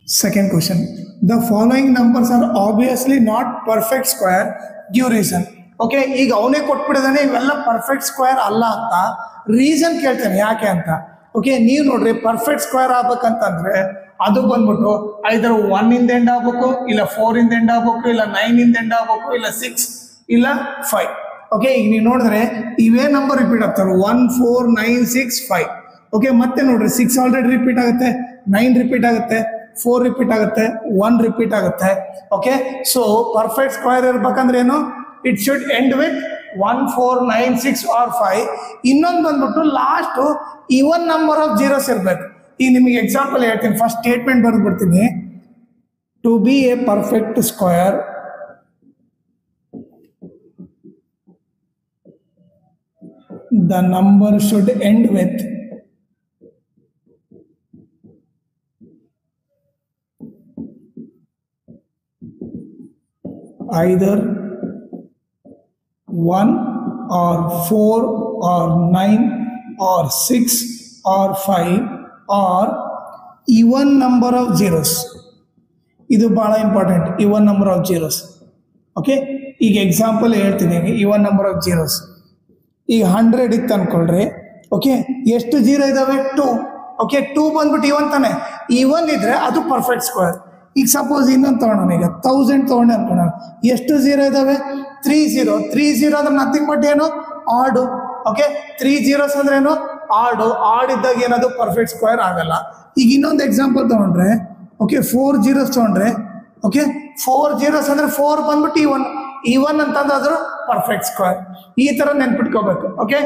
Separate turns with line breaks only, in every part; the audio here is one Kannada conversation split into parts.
Second question. The following numbers are obviously not perfect square. Give reason. Okay, ಈಗ ಅವನೇ ಕೊಟ್ಬಿಟ್ಟಿದ್ದಾನೆ ಇವೆಲ್ಲ ಪರ್ಫೆಕ್ಟ್ ಸ್ಕ್ವೇರ್ ಅಲ್ಲ ಅಂತ ರೀಸನ್ ಕೇಳ್ತಾನೆ ಯಾಕೆ ಅಂತ. ಓಕೆ, ನೀವು ನೋಡ್ರಿ ಪರ್ಫೆಕ್ಟ್ ಸ್ಕ್ವೇರ್ ಆಗ್ಬೇಕಂತಂದ್ರೆ ಅದು ಬಂದ್ಬಿಟ್ಟು ಐದರ್ 1 ಇಂದ ಎಂಡ್ ಆಗ್ಬೇಕು, ಇಲ್ಲ 4 ಇಂದ ಎಂಡ್ ಆಗ್ಬೇಕು, ಇಲ್ಲ 9 ಇಂದ ಎಂಡ್ ಆಗ್ಬೇಕು, ಇಲ್ಲ 6 ಇಲ್ಲ 5. ಓಕೆ, ಈಗ ನೀವು ನೋಡಿದ್ರೆ ಇವೇ ನಂಬರ್ ರಿಪೀಟ್ ಆಗ್ತಾರೆ 1 4 9 6 5. ಓಕೆ, ಮತ್ತೆ ನೋಡ್ರಿ 6 ಆಲ್ರೆಡಿ ರಿಪೀಟ್ ಆಗುತ್ತೆ, 9 ರಿಪೀಟ್ ಆಗುತ್ತೆ, 4 ರಿಪೀಟ್ ಆಗುತ್ತೆ, 1 ರಿಪೀಟ್ ಆಗುತ್ತೆ. ಓಕೆ, ಸೊ ಪರ್ಫೆಕ್ಟ್ ಸ್ಕ್ವೇರ್ ಇರ್ಬೇಕಂದ್ರೆ ಏನು, it should end with 1 4 9 6 or 5. ಇನ್ನೊಂದು ಬಂದ್ಬಿಟ್ಟು last even number of zeros ಇರ್ಬೇಕು. ಈಗ ನಿಮಗೆ ಎಕ್ಸಾಂಪಲ್ ಹೇಳ್ತೀನಿ, ಫಸ್ಟ್ ಸ್ಟೇಟ್ಮೆಂಟ್ ಬರೆದ್ಬಿಡ್ತೀನಿ. To be a perfect square the number should end with either 1 or 4 or 9 or 6 or 5 or even number of zeros. ಇದು ಬಹಳ important, even number of zeros. Okay, ಈಗ ಎಕ್ಸಾಂಪಲ್ ಹೇಳ್ತೀನಿ, even number of zeros. ಈಗ 100 ಇತ್ತು ಅನ್ಕೊಳ್ರಿ. ಓಕೆ, ಎಷ್ಟು ಜೀರೋ ಇದಾವೆ? 2. ಓಕೆ, 2 ಬಂದ್ಬಿಟ್ಟು ಇವನ್ ತಾನೆ, ಇವನ್ ಇದ್ರೆ ಅದು ಪರ್ಫೆಕ್ಟ್ ಸ್ಕ್ವೇರ್. ಈಗ ಸಪೋಸ್ ಇನ್ನೊಂದು ತಗೊಳ್ಳೋಣ, ಈಗ 1000 ತಗೊಂಡೆ ಅನ್ಕೊಳ್ಳೋಣ, ಎಷ್ಟು ಜೀರೋ ಇದಾವೆ? 3 0. 3 0 ಅಂದ್ರೆ ನಥಿಂಗ್ ಬಟ್ ಏನು, ಆಡು. ಓಕೆ, 3 zeros ಅಂದ್ರೆ ಏನು, ಆಡು. ಆಡಿದ್ದಾಗ ಏನದು ಪರ್ಫೆಕ್ಟ್ ಸ್ಕ್ವೇರ್ ಆಗಲ್ಲ. ಈಗ ಇನ್ನೊಂದು ಎಕ್ಸಾಂಪಲ್ ತಗೊಂಡ್ರೆ, ಓಕೆ 4 zeros ತಗೊಂಡ್ರೆ, ಓಕೆ 4 zeros ಅಂದ್ರೆ 4 ಬಂದ್ಬಿಟ್ಟು ಇವನ್ ಅಂತಂದ್ರೆ ಅದ್ರ ಪರ್ಫೆಕ್ಟ್ ಸ್ಕ್ವೇರ್. ಈ ತರ ನೆನ್ಪಿಟ್ಕೋಬೇಕು. ಓಕೆ,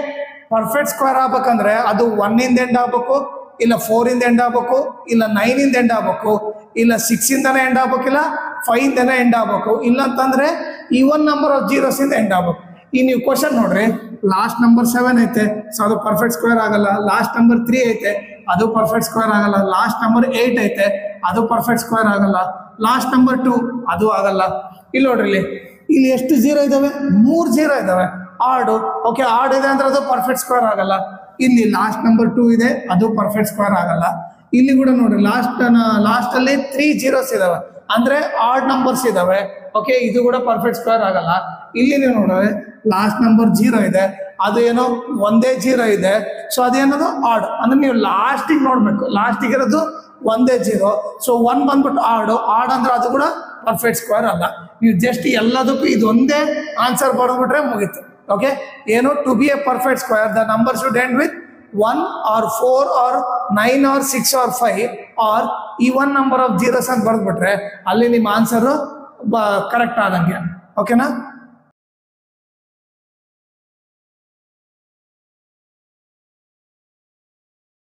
ಪರ್ಫೆಕ್ಟ್ ಸ್ಕ್ವೇರ್ ಆಗ್ಬೇಕಂದ್ರೆ ಅದು 1 ಇಂದ ಎಂಡ್ ಆಗ್ಬೇಕು, ಇಲ್ಲ 4 ಇಂದ ಎಂಡ್ ಆಗ್ಬೇಕು, ಇಲ್ಲ 9 ಇಂದ ಎಂಡ್ ಆಗ್ಬೇಕು, ಇಲ್ಲ 6 ಇಂದನೇ ಎಂಡ್ ಆಗ್ಬೇಕಿಲ್ಲ 5 ಇಂದನೇ ಎಂಡ್ ಆಗ್ಬೇಕು, ಇಲ್ಲ ಅಂತಂದ್ರೆ ಈವನ್ ನಂಬರ್ ಆಫ್ ಜೀರೋಸ್ ಇಂದ ಎಂಡ್ ಆಗ್ಬೇಕು. ಈ ನೀವು ಕ್ವಶನ್ ನೋಡ್ರಿ, ಲಾಸ್ಟ್ ನಂಬರ್ 7 ಐತೆ, ಸೊ ಅದು ಪರ್ಫೆಕ್ಟ್ ಸ್ಕ್ವೇರ್ ಆಗಲ್ಲ. ಲಾಸ್ಟ್ ನಂಬರ್ 3 ಐತೆ, ಅದು ಪರ್ಫೆಕ್ಟ್ ಸ್ಕ್ವೇರ್ ಆಗಲ್ಲ. ಲಾಸ್ಟ್ ನಂಬರ್ 8 ಐತೆ, ಅದು ಪರ್ಫೆಕ್ಟ್ ಸ್ಕ್ವೇರ್ ಆಗಲ್ಲ. ಲಾಸ್ಟ್ ನಂಬರ್ 2 ಅದು ಆಗಲ್ಲ. ಇಲ್ಲಿ ನೋಡ್ರಿ, ಇಲ್ಲಿ ಎಷ್ಟು ಜೀರೋ ಇದಾವೆ? 3 ಜೀರೋ ಇದಾವೆ, ಆಡು. ಓಕೆ, ಆಡ್ ಇದೆ ಅಂದ್ರೆ ಅದು ಪರ್ಫೆಕ್ಟ್ ಸ್ಕ್ವೇರ್ ಆಗಲ್ಲ. ಇಲ್ಲಿ ಲಾಸ್ಟ್ ನಂಬರ್ 2 ಇದೆ, ಅದು ಪರ್ಫೆಕ್ಟ್ ಸ್ಕ್ವೇರ್ ಆಗಲ್ಲ. ಇಲ್ಲಿ ಕೂಡ ನೋಡ್ರಿ, ಲಾಸ್ಟ್ ಅಲ್ಲಿ 3 zeros ಇದಾವೆ, ಅಂದ್ರೆ ಆಡ್ ನಂಬರ್ಸ್ ಇದಾವೆ. ಓಕೆ, ಇದು ಕೂಡ ಪರ್ಫೆಕ್ಟ್ ಸ್ಕ್ವೇರ್ ಆಗಲ್ಲ. ಇಲ್ಲಿ ನೀವು ನೋಡ್ರಿ, ಲಾಸ್ಟ್ ನಂಬರ್ 0 ಇದೆ, ಅದು ಏನೋ ಒಂದೇ ಜೀರೋ ಇದೆ, ಸೊ ಅದೇನದು ಆಡ್. ಅಂದ್ರೆ ನೀವು ಲಾಸ್ಟಿಗೆ ನೋಡ್ಬೇಕು, ಲಾಸ್ಟಿಗೆ ಇರೋದು ಒಂದೇ ಜೀರೋ, ಸೊ 1 ಬಂದ್ಬಿಟ್ಟು ಆಡ್ ಅಂದ್ರೆ ಅದು ಕೂಡ ಪರ್ಫೆಕ್ಟ್ ಸ್ಕ್ವೇರ್ ಅಲ್ಲ. ನೀವು ಜಸ್ಟ್ ಎಲ್ಲದಕ್ಕೂ ಇದೊಂದೇ ಆನ್ಸರ್ ಬರೆದ್ಬಿಟ್ರೆ ಮುಗೀತು. ಓಕೆ, ಏನು, to be a perfect square the number should end with 1 or 4 or 9 or 6 or 5 or even number of zeros ಅಂತ ಬರೆದ್ಬಿಟ್ರೆ ಅಲ್ಲಿ ನಿಮ್ಮ ಆನ್ಸರ್ ಕರೆಕ್ಟ್ ಆದಂಗೆ. ಓಕೆನಾ?